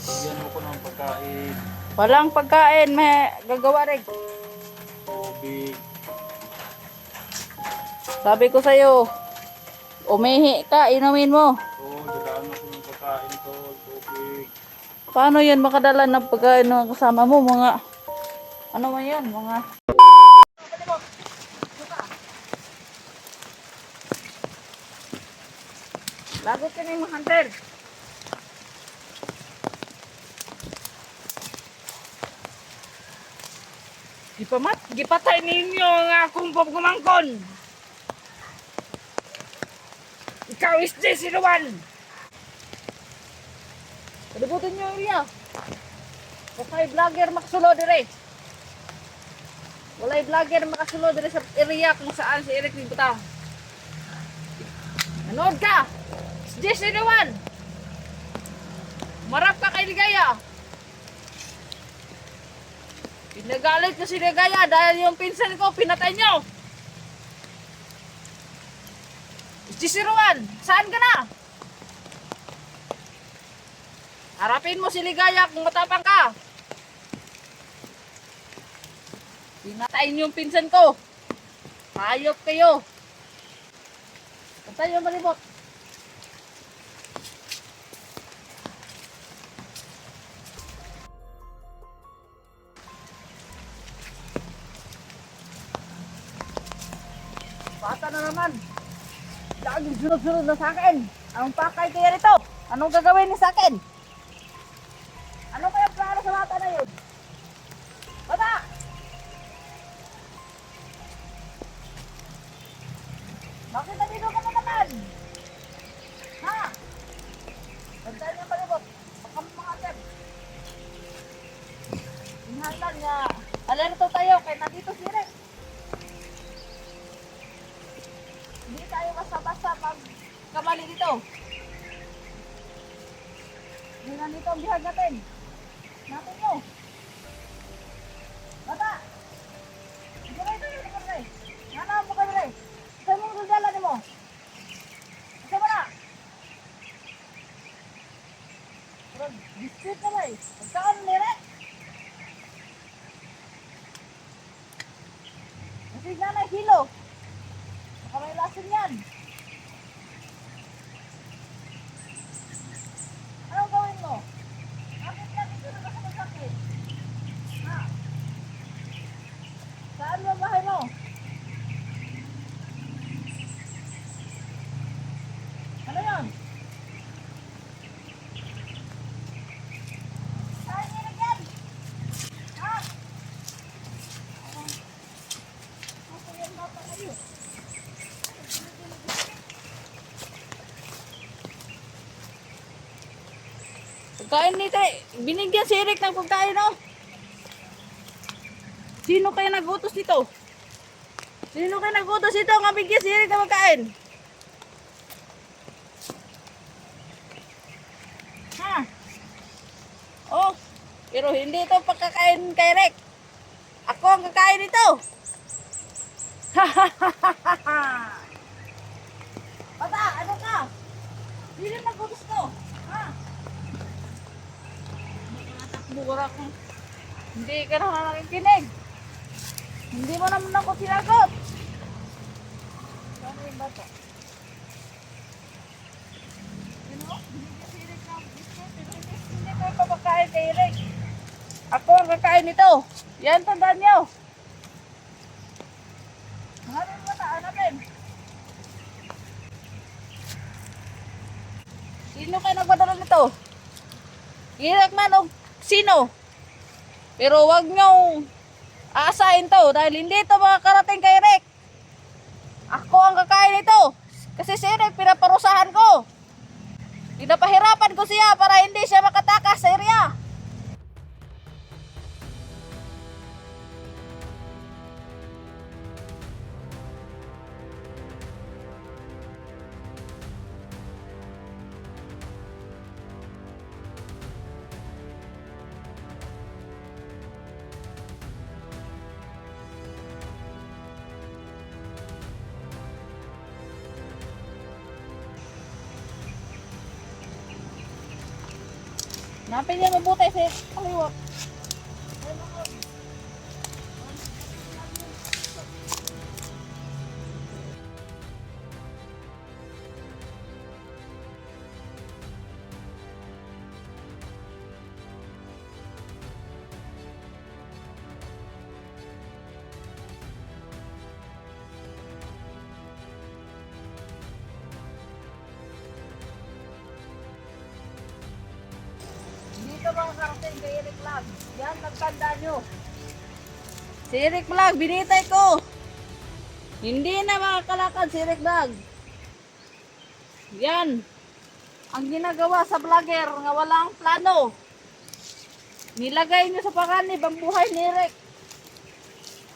Bigyan mo ko ng pagkain, Walang pagkain, may gagawa rin. tubig. Sabi ko sa'yo, umihi ka, inumin mo. Tol, dadaan ako ng pagkain, tol, tubig. Paano yan makadala ng pagkain ng kasama mo? Mga, ano man yan? Mga... Lagot ka na yung hunter. Gipatay ninyo ang akong pagkumangkon. Ikaw is J01. Palibutin nyo yung area. Walay vlogger makasulo dire. Walay vlogger makasulo dire sa area kung saan si Eric Libuta. Nanood ka! Si J01. Marap ka kay Ligaya. Pinagalit na si Ligaya dahil yung pinsan ko pinatay nyo. J01, saan ka na? Harapin mo si Ligaya kung matapang ka. Pinatay niyo yung pinsan ko. Hayop kayo. Patay yung malibot. Bata na naman. Laging sunod-sunod na sa akin. Anong pakay kaya nito? Anong gagawin niya sa akin? Ano kaya plano sa bata na yun? Bata! Bakit nandito ka na naman? Ha? Bantayan niya palibot. Baka mga atem. Inhalan niya. Alerto tayo kaya nandito si Rex. Hindi tayo basta-basta pag kamali dito. Hindi na dito ang bihag natin. Natin nyo. Bata! Hindi na ito yung kamay. Nanaw mo kamay. Saan mo dudala mo? Saan mo na? Pero biskuit kamay. Pagkaan nire. Kasi na hilo. Baka may lason yan. Anong gawin mo? Bakit ka dito na kasi masakit? Ha? Saan ba bahay mo? Ano yun? Saan nilagyan yan? Ha? Ako yan bata kayo. Pagkain nito eh. Binigyan si Eric ng pagkain, no? Sino kaya nag-utos dito? Sino kaya nag-utos dito nga bigyan si Eric ng pagkain? Ha? Oh, pero hindi ito pagkakain kay Eric. Ako ang kakain nito. Bata, ano ka? Sino nag-utos to? Ha? Bura ko. Hindi ka na nakikinig. Hindi mo naman ako sinagot. Saan yung bata? Binigyan si Eric ng biscuit. Hindi ko papakain kay Eric. Ako ang kakain nito. Yan, tandaan nyo. Hanapin mo na, hanapin. Sino kayo nagpadala nito? Eric man o sino? Pero wag nyo aasahin to dahil hindi ito makakarating kay Eric. Ako ang kakain nito. Kasi si Eric pinaparusahan ko. Pinapahirapan ko siya para hindi siya makatakas sa area. Napin niya mabuti sa kaliwat. Dito mga karating kay Eric Vlog. Yan, nagtanda nyo. Si Eric Vlog, binitay ko. Hindi na makakalakad si Eric Vlog. Yan. Ang ginagawa sa vlogger nga walang plano. Nilagay nyo sa panganib ang buhay ni Eric.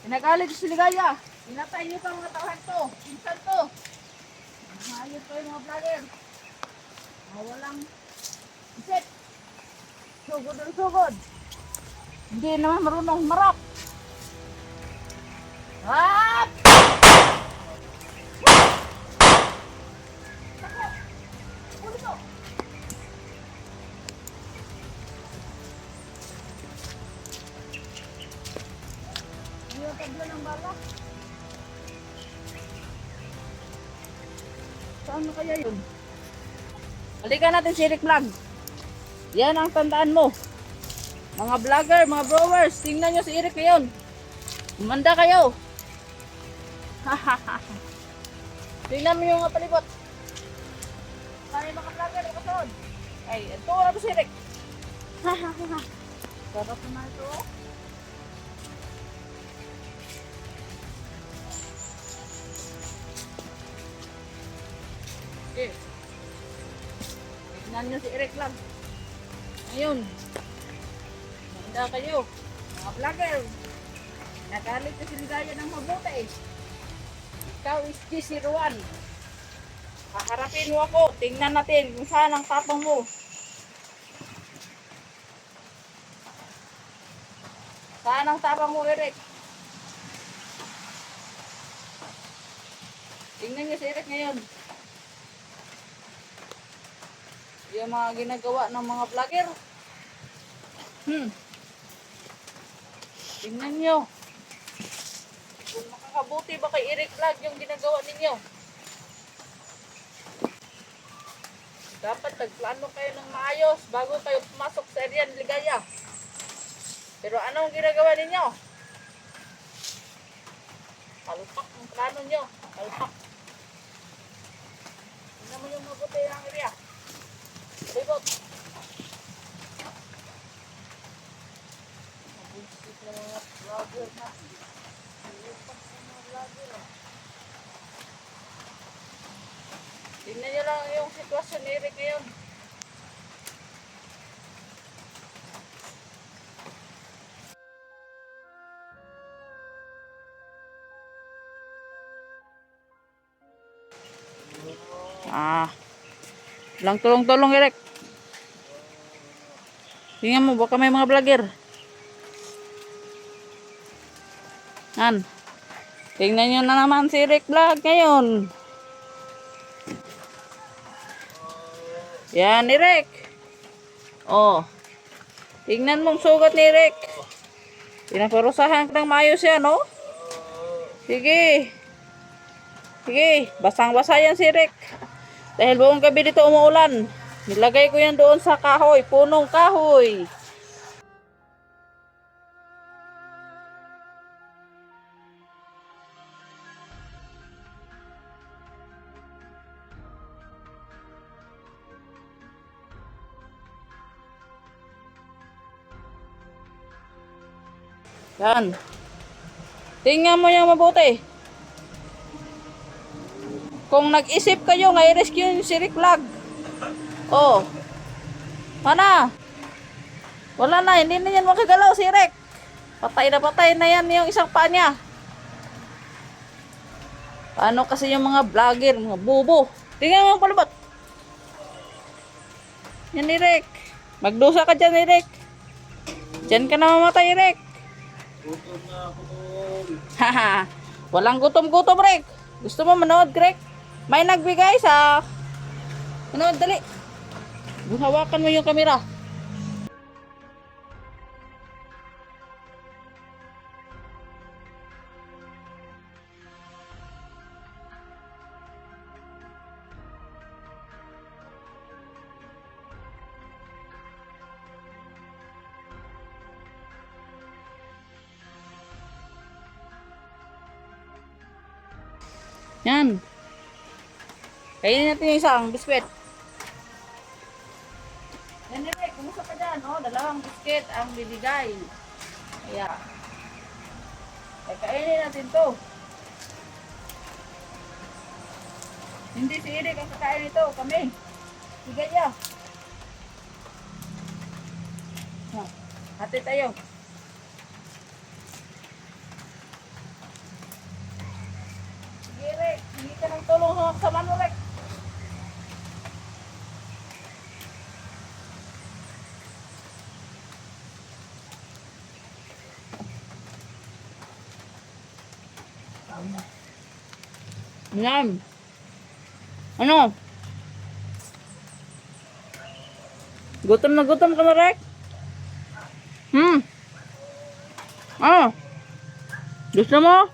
Pinagalit si Ligaya. Pinatay nyo sa mga tauhan to. Pinsan to. Mahayos ko yung mga vlogger. Walang isip. Sugod ang sugod. Hindi naman marunong marap. Hap! Ulit to. Hindi yung tabla ng bala. Saan na kaya yun? Balikan natin si Eric Vlog. Yan ang tandaan mo. Mga vlogger, mga brewers, tingnan nyo si Eric ngayon. Umanda kayo. Tingnan mo yung palibot. Saan yung mga vlogger o kasunod? Ay, ito na po si Eric. Sarap na ito. Okay. Tingnan nyo si Eric lang. Ngayon, maganda kayo, mga vlogger. Nagalit na si Ligaya ng mabuti. Ikaw is G01. Haharapin mo ako. Tingnan natin kung saan ang tapang mo. Saan ang tapang mo, Eric? Tingnan niyo si Eric ngayon. Yung mga ginagawa ng mga vlogger. Tingnan nyo. Kung makakabuti ba kay Eric Vlog yung ginagawa ninyo. Dapat nagplano kayo ng maayos bago kayo pumasok sa area ng Ligaya. Pero anong ginagawa ninyo? Palpak ang plano nyo. Palpak. Tingnan mo yung mabuti ang area. Ribot. Mabuti na mga vlogger na. Tingnan nyo lang yung sitwasyon ni Eric ngayon. Lang tulong-tulong, Eric. Tingnan mo, baka may mga vlogger. Yan. Tingnan nyo na naman si Eric Vlog ngayon. Yan, Eric. Oh. Tingnan mong sugat ni Eric. Pinaparusahan ka ng maayos yan, oh. Sige. Sige, basang-basa yan si Eric. Dahil buong gabi dito umuulan. Nilagay ko yan doon sa kahoy, punong kahoy. Yan. Tingnan mo yung mabuti. Kung nag-isip kayo nga i-rescue yung si Eric Vlog. Oh. Mana? Wala na, hindi na yan makagalaw si Eric. Patay na yan yung isang paa niya. Paano kasi yung mga vlogger, mga bubo. Tingnan mo ang palabot. Yan, Eric. Magdusa ka dyan, Eric. Diyan ka na mamatay, Eric. Gutom na ako doon. Haha. Walang gutom-gutom, Rick. Gusto mo manood, Greg? May nagbigay sa... Manood, dali. Hawakan mo yung kamera. Yan. Kainin natin yung isang biskwit. Yan, Rick. Kumusta ka dyan? Oh, dalawang biskwit ang bibigay. Kaya. Ay, kainin natin to. Hindi si Eric ang kakain ito. Kami. Sige niya. Hati tayo. Sige, Rick. Hindi ka ng tulong sa mano, Rick. Yan. Ano? Gutom na Rick? Ano? Gusto mo?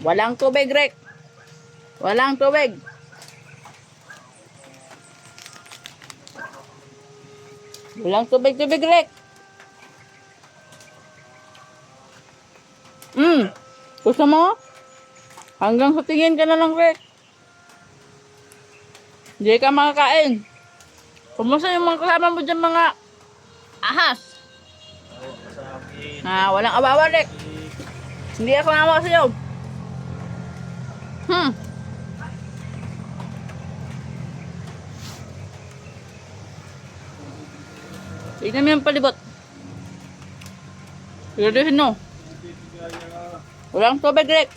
Walang tubig, Rick. Walang tubig. Walang tubig, Rick. Gusto mo? Hanggang sa tingin ka na lang, Rick. Hindi ka makakain. Kumusta yung mga kasama mo dyan, mga ahas? Walang awawa, Rick. Hindi ako nawa sa iyo. Tignan mo yung palibot. Siguraduhin mo. Walang tubig, Rick.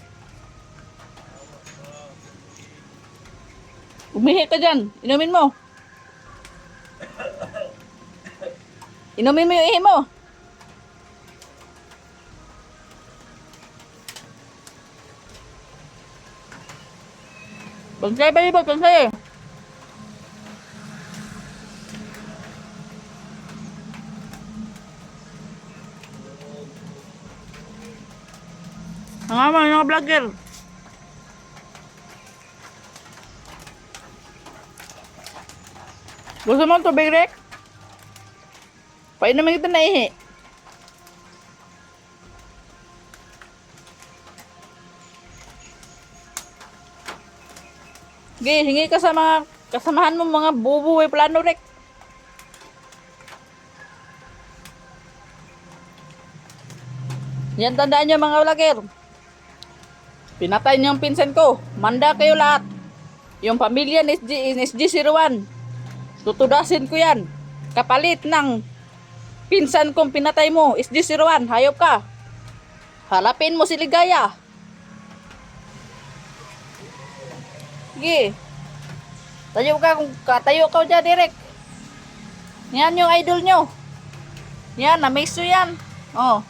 Umihi ka dyan. Inumin mo. Inumin mo yung ihi mo. Bansay, palibot, bansay. Ang mga vlogger. Gusto mo tubig, Rick? Painumin kita na ihi. Okay, hingi ka sa mga kasamahan mo, mga bubuhay plano, Rick. Yan, tandaan nyo mga vlogger. Pinatay niyo yung pinsan ko. Manda kayo lahat. Yung pamilya ni SG01. Tutudasin ko yan. Kapalit ng pinsan kong pinatay mo. SG01. Hayop ka. Halapin mo si Ligaya. Sige. Tayo ka dyan, Direk. Yan yung idol nyo. Yan, na-miss nyo yan. Oh.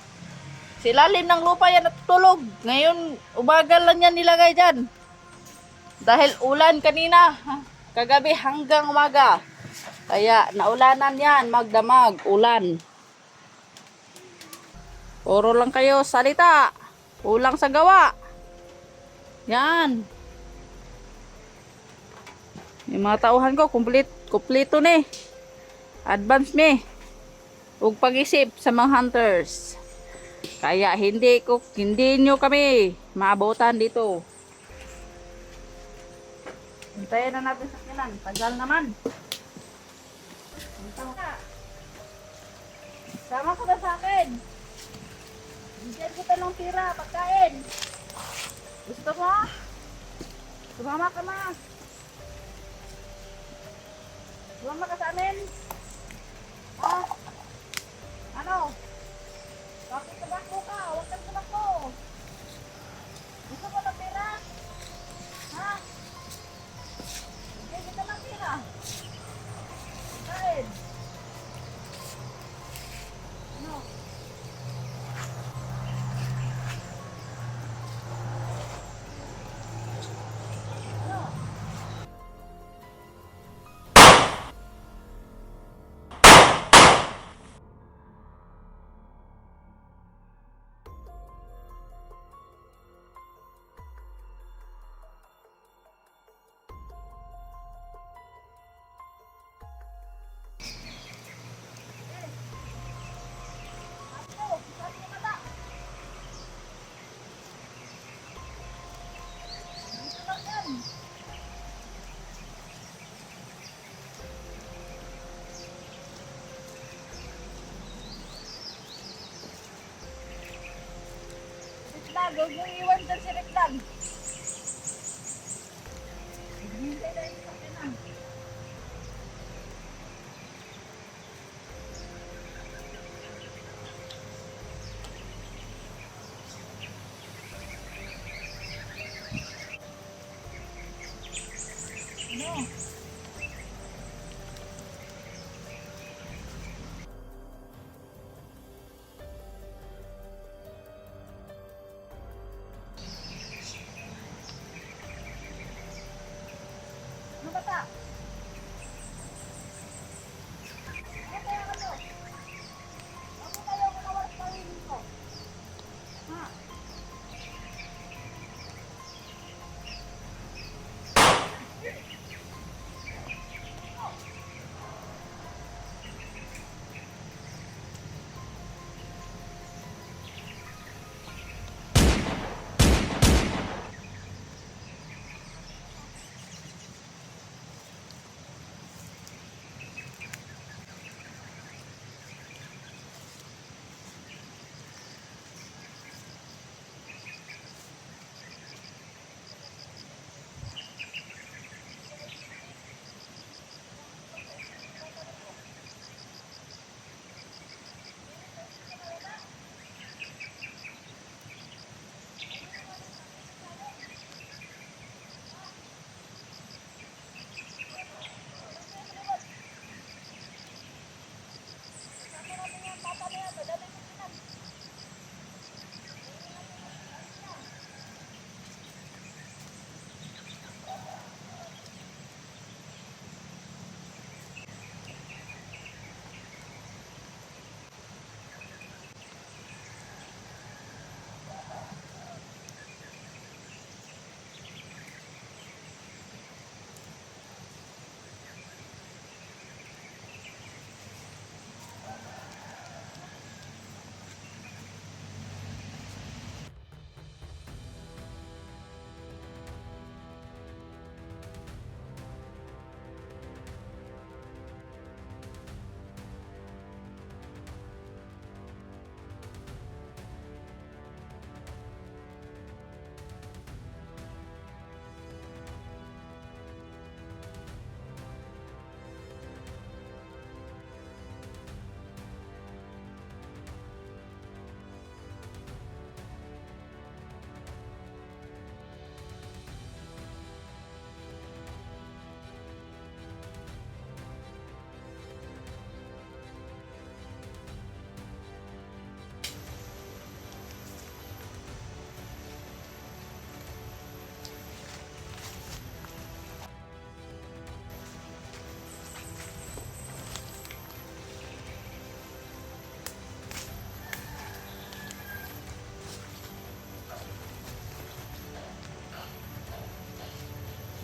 Sa ilalim ng lupa yan natutulog. Ngayon, umagal lang yan nilagay dyan. Dahil ulan kanina. Kagabi hanggang umaga. Kaya naulanan yan. Magdamag. Ulan. Puro lang kayo salita. Kulang sa gawa. Yan. Yung mga tauhan ko, kumpleto ni. Advance me. Huwag pag-isip sa mga hunters. Kaya hindi nyo kami maabutan dito. Hintayin na natin sa kilan. Tagal naman. Sama ko na sa akin. Bigyan kita ng tira, pagkain. Gusto mo? Sumama ka na. Sumama ka sa amin. Ano? Bakit tabako ka? Huwag kang tabako. Gusto mo ng tira? Bigyan kita ng tira. Pagkain. Ano? huwag mong iwan dyan si Rick lang. Hintay tayo sa kanan. Ano? Ano ba ta? Ano kaya ano? Ako kayo manawag sa sarili ko. Ha?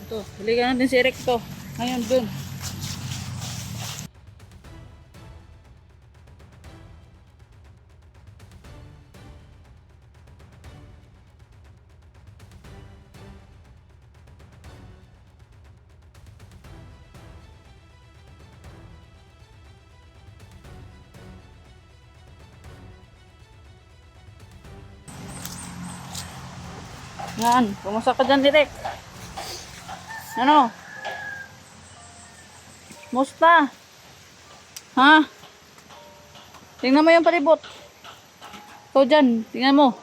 Ito, balikan natin si Rick to. Ngayon dun. Yan, kumusta ka dyan, Rick? Ano? Musta? Ha? Tingnan mo yung palibot. Ito dyan, tingnan mo.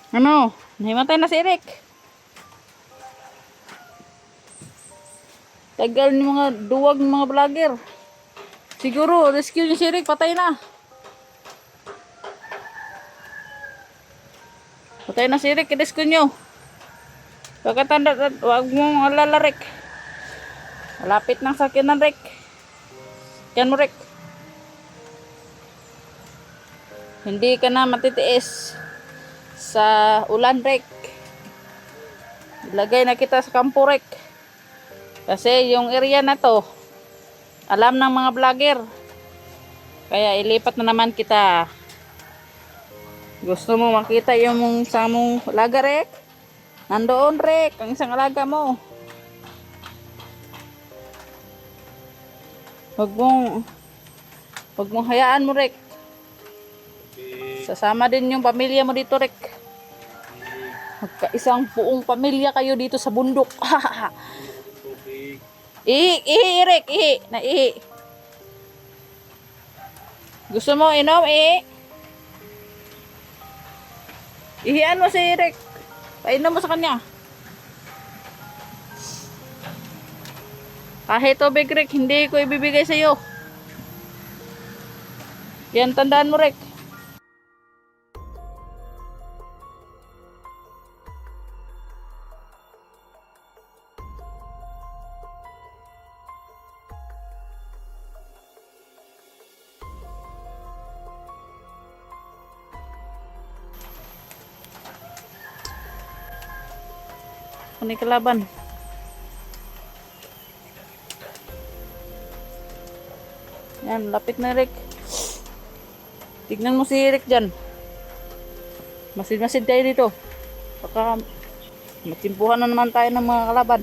Ano? Nahimatay na si Eric. Tagal ng mga duwag ng mga vlogger. Siguro, rescue niyo si Eric, patay na. Patay na si Rick, i-rescue nyo. Pagkatanda, huwag mong alala, Rick. Malapit ng sakyanan, Rick. Yan mo, Rick. Hindi ka na matitiis sa ulan, Rick. Ilagay na kita sa kampo, Rick. Kasi yung area na to, alam ng mga vlogger. Kaya ilipat na naman kita. Gusto mo makita yung sa mong alaga, Rick? Nandoon, Rick, ang isang alaga mo. Huwag mong hayaan mo, Rick. Sasama din yung pamilya mo dito, Rick. Magkaisang buong pamilya kayo dito sa bundok. Tubig. Ihi, Rick, ihi. Naihi. Gusto mo inom, ihi? Ihian mo si Rick. Painom mo sa kanya. Kahit tubig, Rick, hindi ko ibibigay sa iyo. Yan, tandaan mo, Rick. Ano yung kalaban? Yan, lapit na, Rick. Tignan mo si Rick dyan. Masid-masid tayo dito. Baka matimpuhan na naman tayo ng mga kalaban.